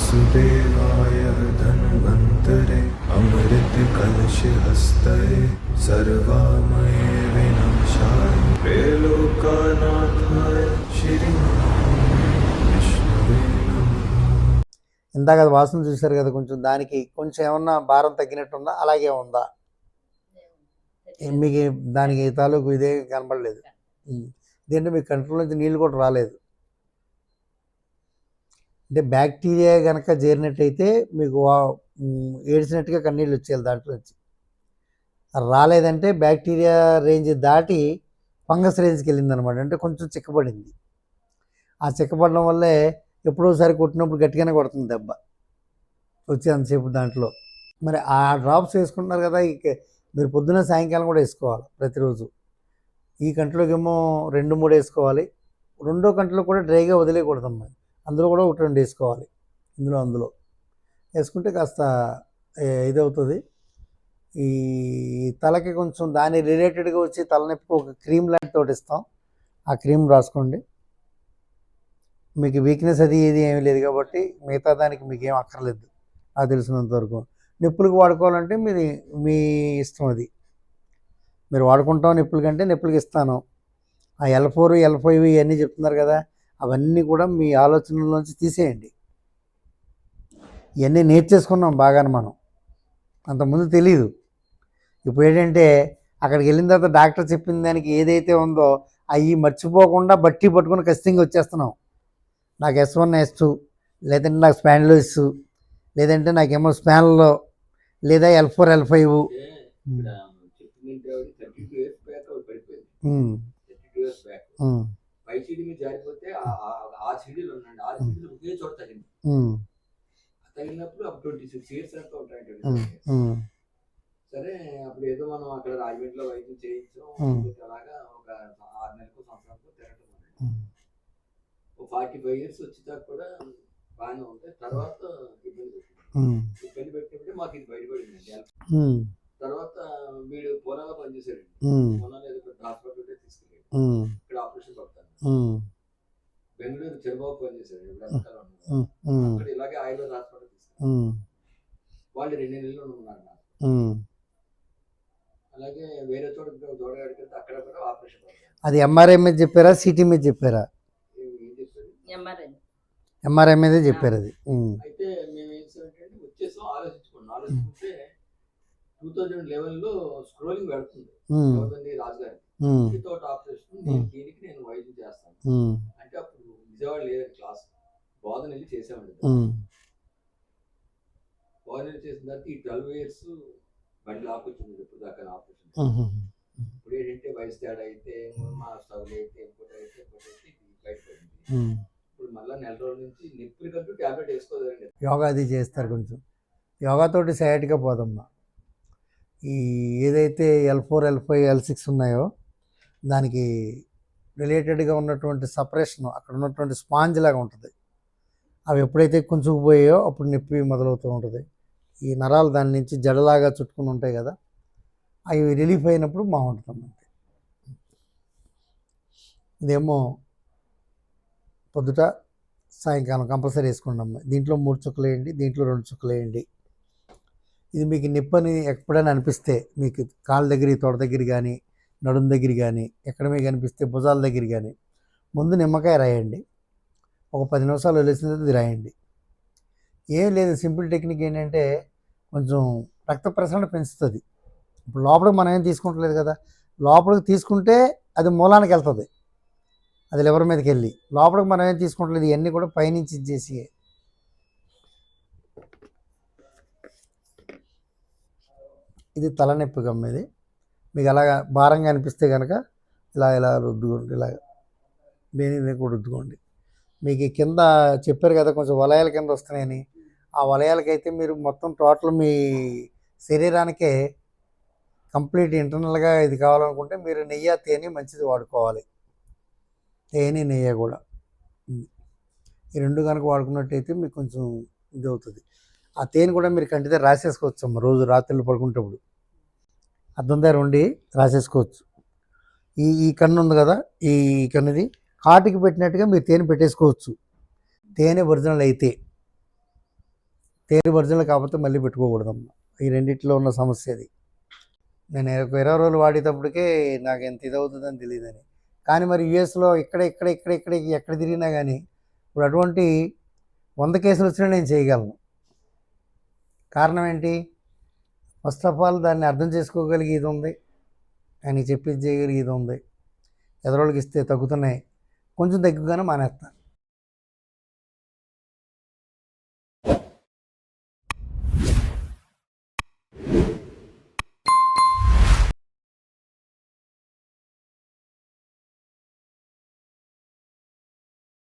वासुदेवाय धन्वन्तरे अमृतकलशहस्तये सर्वामये विनाशाय त्रैलोक्यनाथाय श्री विष्णवे नमः। ఇందాక అది వాసన చూశారు కదా, కొంచెం దానికి కొంచెం ఏమన్నా భారం తగ్గినట్టుందా, అలాగే ఉందా? మీకు దానికి తాలూకు ఇదే కనబడలేదు. దీంట్లో మీకు కంట్రోల్ నుంచి నీళ్ళు కూడా రాలేదు. అంటే బ్యాక్టీరియా కనుక చేరినట్టయితే మీకు ఏడ్చినట్టుగా కన్నీళ్ళు వచ్చేయాలి దాంట్లో నుంచి. రాలేదంటే బ్యాక్టీరియా రేంజ్ దాటి ఫంగస్ రేంజ్కి వెళ్ళిందనమాట. అంటే కొంచెం చిక్కబడింది. ఆ చిక్కబడడం వల్లే ఎప్పుడోసారి కొట్టినప్పుడు గట్టిగానే కొడుతుంది దెబ్బ వచ్చి అంతసేపు దాంట్లో. మరి ఆ డ్రాప్స్ వేసుకుంటున్నారు కదా, ఇక మీరు పొద్దున్న సాయంకాలం కూడా వేసుకోవాలి ప్రతిరోజు. ఈ కంట్లోకి ఏమో 2-3 వేసుకోవాలి. రెండో కంట్లో కూడా డ్రైగా వదిలేయకూడదమ్మా. అందులో కూడా 1-2 వేసుకోవాలి. అందులో వేసుకుంటే కాస్త ఇదవుతుంది. ఈ తలకి కొంచెం దాని రిలేటెడ్గా వచ్చి తలనొప్పికి ఒక క్రీమ్ లాంటి ఒకటి ఇస్తాం. ఆ క్రీమ్ రాసుకోండి. మీకు వీక్నెస్ అది ఏది ఏమీ లేదు కాబట్టి మిగతా దానికి మీకు ఏం అక్కర్లేదు నాకు తెలిసినంత వరకు. నొప్పులకు వాడుకోవాలంటే మీ ఇష్టం. అది మీరు వాడుకుంటాం నొప్పుల కంటే నొప్పులకి ఇస్తాను. ఆ L4 L5 ఇవన్నీ చెప్తున్నారు కదా, అవన్నీ కూడా మీ ఆలోచనలోంచి తీసేయండి. ఇవన్నీ నేర్చేసుకున్నాం బాగానే మనం, అంతకుముందు తెలీదు. ఇప్పుడు ఏంటంటే అక్కడికి వెళ్ళిన తర్వాత డాక్టర్ చెప్పిన దానికి ఏదైతే ఉందో అవి మర్చిపోకుండా బట్టి పట్టుకుని ఖచ్చితంగా వచ్చేస్తున్నాం. నాకు S1 S2 లేదంటే నాకు స్పాండిలోసిస్ లేదంటే నాకేమో స్పాన్లో లేదా L4 L5. సరే అప్పుడు ఏదో మనం అక్కడ రాజమండ్రిలో వైద్యం చేయించాం. అలాగా ఒక 6 నెలలకు సంవత్సరాలకు తిరగటం. 45 years వచ్చేదాకా కూడా బాగానే ఉంటాయి. తర్వాత ఇబ్బంది పెట్టినప్పుడే మాకు ఇది బయటపడింది. తర్వాత వీడు పూనాలో పనిచేశాడు. పూనాలో ఏదో హాస్పిటల్ తీసుకెళ్ళాడు. ఇక్కడ ఆపరేషన్ పడతాను. బెంగళూరు చిరబాబు పనిచేశాడు. అక్కడ ఇలాగే ఆయుర్వేద హాస్పిటల్ తీసుకెళ్ళాడు. వాళ్ళు 2 నెలలు ఉన్నారు. అలాగే వేరే చోట దూడగాడికి వెళ్తే అక్కడ కూడా ఆపరేషన్ పడతాను. అది MRI మీద చెప్పారా, CT మీద చెప్పారా? MRI మీదే చెప్పారు అది. అయితే మేము ఏం చేసామంటే వచ్చేసాం, ఆలోచించుకుంటే 2011లో స్క్రోలింగ్ పెడుతుంది రాజుగారి వితౌట్ ఆపరేషన్ దీనికి నేను వైద్యం చేస్తాను అంటే అప్పుడు విజయవాడ లేదని క్లాస్ బోధన వెళ్ళి చేసామండి. బోధన చేసిన తర్వాత ఈ 12 years బండి లాక్కొచ్చింది. ఇప్పుడు దాకా ఆపరేషన్. ఇప్పుడు ఏంటంటే వయసు తేడా అయితే మా స్టవ్ అయితే ఇంకోటి అయితే బయటపడింది. ఇప్పుడు మళ్ళీ 1 నెల రోజుల నుంచి నొప్పులు కంటూ ట్యాబ్లెట్ వేసుకోదండి. యోగా అది చేస్తారు. కొంచెం యోగాతోటి సైడ్గా పోదమ్మా. ఈ ఏదైతే L4 L5 L6 ఉన్నాయో దానికి రిలేటెడ్గా ఉన్నటువంటి సపరేషన్ అక్కడ ఉన్నటువంటి స్పాంజ్ లాగా ఉంటుంది. అవి ఎప్పుడైతే కొంచెం పోయాయో అప్పుడు నొప్పి మొదలవుతూ ఉంటుంది. ఈ నరాలు దాని నుంచి జడలాగా చుట్టుకుని ఉంటాయి కదా, అవి రిలీఫ్ అయినప్పుడు బాగుంటుంది. ఇదేమో పొద్దుట సాయంకాలం కంపల్సరీ వేసుకోండి అమ్మ. దీంట్లో 3 చుక్కలు వేయండి, దీంట్లో 2 చుక్కలు వేయండి. ఇది మీకు నిప్పని ఎప్పుడైనా అనిపిస్తే, మీకు కాళ్ళ దగ్గర తొడ దగ్గర కానీ నడుం దగ్గర కానీ ఎక్కడ మీకు అనిపిస్తే భుజాల దగ్గర కానీ ముందు నిమ్మకాయ రాయండి. ఒక 10 నిమిషాలు వదిలేసిన తర్వాత ఇది రాయండి. ఏం లేదు, సింపుల్ టెక్నిక్ ఏంటంటే కొంచెం రక్త ప్రసరణ పెంచుతుంది. ఇప్పుడు లోపలికి మనం ఏం తీసుకుంటలేదు కదా, లోపలికి తీసుకుంటే అది మూలానికి వెళ్తుంది, అది లివర్ మీదకి వెళ్ళి. లోపలికి మనం ఏం తీసుకుంటలేదు, ఇవన్నీ కూడా పైనుంచి ఇచ్చేసి. ఇది తలనొప్పి గమ్మేది. మీకు అలాగా భారంగా అనిపిస్తే కనుక ఇలా రుద్దుకోండి, ఇలాగ దేని కూడా రుద్దుకోండి. మీకు కింద చెప్పారు కదా కొంచెం వలయాల కింద వస్తున్నాయని, ఆ వలయాలకైతే మీరు మొత్తం టోటల్ మీ శరీరానికే కంప్లీట్ ఇంటర్నల్గా ఇది కావాలనుకుంటే మీరు నెయ్యి తేనె మంచిది వాడుకోవాలి. తేనె నెయ్యి కూడా ఈ 2 కనుక వాడుకున్నట్టయితే మీకు కొంచెం ఇది అవుతుంది. ఆ తేనె కూడా మీరు కంటిదే రాసేసుకోవచ్చమ్మ. రోజు రాత్రులు పడుకుంటప్పుడు అద్దం దగ్గర ఉండి రాసేసుకోవచ్చు. ఈ కన్ను ఉంది కదా, ఈ కన్నుది కాటికి పెట్టినట్టుగా మీరు తేనె పెట్టేసుకోవచ్చు. తేనె ఒరిజినల్ అయితే తేరి ఒరిజినల్ కాకపోతే మళ్ళీ పెట్టుకోకూడదమ్మా. ఈ రెండిట్లో ఉన్న సమస్య అది. నేను ఒక 20 రోజులు వాడేటప్పటికే నాకు ఎంత ఇది అవుతుందని తెలియదని. కానీ మరి యూఎస్లో ఎక్కడ తిరిగినా కానీ ఇప్పుడు అటువంటి 100 కేసులు వచ్చినా నేను చేయగలను. కారణం ఏంటి? ఫస్ట్ ఆఫ్ ఆల్ దాన్ని అర్థం చేసుకోగలిగి ఇది ఉంది, ఆయన చెప్పింది చేయగలిగి ఇది ఉంది. ఎదరోళ్ళకి ఇస్తే తగ్గుతున్నాయి, కొంచెం తగ్గుగానే మానేస్తాను.